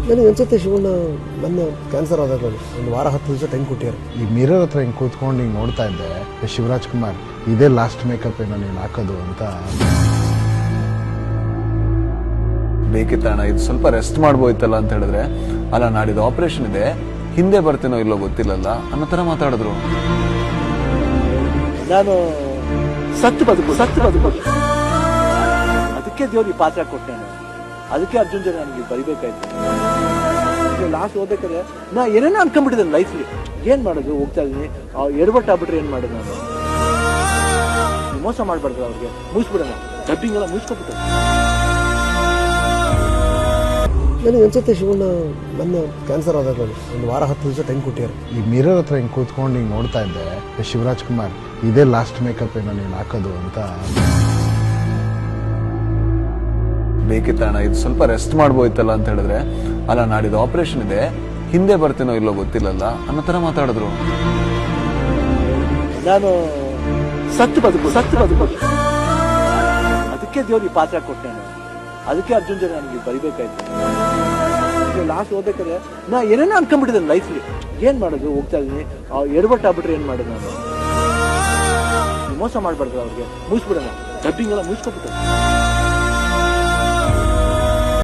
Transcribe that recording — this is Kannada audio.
ನನಗೆ ಅನ್ಸುತ್ತೆ ಶಿವಣ್ಣ ಮೊನ್ನೆ ಕ್ಯಾನ್ಸರ್ ಆದಾಗ ಒಂದು ವಾರ 10 ದಿವಸ ಟೈಮ್ ಕೊಟ್ಟಿದ್ದಾರೆ. ಈ ಮಿರರ್ ಹತ್ರ ಹಿಂಗೆ ಕೂತ್ಕೊಂಡು ಹಿಂಗೆ ನೋಡ್ತಾ ಇದ್ದೆ, ಶಿವರಾಜ್ ಕುಮಾರ್ ಇದೇ ಲಾಸ್ಟ್ ಮೇಕಪ್ ಏನೋ ನೀನು ಹಾಕೋದು ಅಂತ. ಬೇಕಿತ್ತಣ್ಣ, ಇದು ಸ್ವಲ್ಪ ರೆಸ್ಟ್ ಮಾಡ್ಬೋಯ್ತಲ್ಲ ಅಂತ ಹೇಳಿದ್ರೆ, ಅಲ್ಲ ನಾಡಿದ್ದು ಆಪರೇಷನ್ ಇದೆ, ಹಿಂದೆ ಬರ್ತೀನೋ ಇಲ್ಲೋ ಗೊತ್ತಿಲ್ಲಲ್ಲ ಅನ್ನೋ ತರ ಮಾತಾಡಿದ್ರು. ನಾನು ಸತ್ತು ಬದುಕು ಅದಕ್ಕೆ ದೇವ್ರಿಗೆ ಪಾತ್ರ ಕೊಟ್ಟೆ. ಅದಕ್ಕೆ ಅರ್ಜುನ್ ಜನ ನನಗೆ ಬರಿಬೇಕಾಯ್ತು. ಲಾಸ್ಟ್ ಓದ್ಬೇಕಾದ್ರೆ ನಾ ಏನೇನೋ ಅನ್ಕೊಂಡ್ಬಿಟ್ಟಿದ್ದೇನೆ ಲೈಫ್ಲಿ. ಏನ್ ಮಾಡೋದು, ಹೋಗ್ತಾ ಇದೀನಿ, ಎಡವಟ್ಟು ಆಗ್ಬಿಟ್ರೆ ಏನ್ ಮಾಡೋದು, ನಾನು ಮೋಸ ಮಾಡ್ಬಾರ್ದು ಅವ್ರಿಗೆ, ಮುಗಿಸ್ಬಿಡೋಣ, ಡಬ್ಬಿಂಗ್ ಎಲ್ಲ ಮುಗಿಸ್ಕೊಬಿಟ್ಟು. ನನಗೆ ಅನ್ಸುತ್ತೆ ಶಿವಣ್ಣ ಮೊನ್ನೆ ಕ್ಯಾನ್ಸರ್ ಆದಾಗ ಒಂದು ವಾರ 10 ದಿವಸ ಟೈಮ್ ಕೊಟ್ಟಿದ್ದಾರೆ. ಈ ಮಿರರ್ ಹತ್ರ ಹಿಂಗೆ ಕೂತ್ಕೊಂಡು ಹಿಂಗೆ ನೋಡ್ತಾ ಇದ್ದೆ, ಶಿವರಾಜ್ ಕುಮಾರ್ ಇದೇ ಲಾಸ್ಟ್ ಮೇಕಪ್ ಏನೋ ನೀನು ಹಾಕೋದು ಅಂತ. ಬೇಕಿತ್ತಣ್ಣ, ಇದು ಸ್ವಲ್ಪ ರೆಸ್ಟ್ ಮಾಡ್ಬೋಯ್ತಲ್ಲ ಅಂತ ಹೇಳಿದ್ರೆ, ಅಲ್ಲ ನಾಡಿದ್ದು ಆಪರೇಷನ್ ಇದೆ, ಹಿಂದೆ ಬರ್ತೀನೋ ಇಲ್ಲೋ ಗೊತ್ತಿಲ್ಲಲ್ಲ ಅನ್ನೋ ತರ ಮಾತಾಡಿದ್ರು. ನಾನು ಸತ್ತು ಬದುಕು ಅದಕ್ಕೆ ದೇವ್ರಿಗೆ ಪಾತ್ರ ಕೊಟ್ಟೆ. ಅದಕ್ಕೆ ಅರ್ಜುನ್ ಜನ ನನಗೆ ಬರಿಬೇಕಾಯ್ತು. ಲಾಸ್ಟ್ ಓದ್ಬೇಕಾದ್ರೆ ನಾ ಏನೇನೋ ಅನ್ಕೊಂಡ್ಬಿಟ್ಟಿದ್ದೇನೆ ಲೈಫ್ಲಿ. ಏನ್ ಮಾಡೋದು, ಹೋಗ್ತಾ ಇದೀನಿ, ಎಡವಟ್ಟು ಆಗ್ಬಿಟ್ರೆ ಏನ್ ಮಾಡೋದು, ನಾನು ಮೋಸ ಮಾಡ್ಬಾರ್ದು ಅವ್ರಿಗೆ, ಮುಗಿಸ್ಬಿಡೋಣ, ಡಬ್ಬಿಂಗ್ ಎಲ್ಲ ಮುಗಿಸ್ಕೊಬಿಟ್ಟು.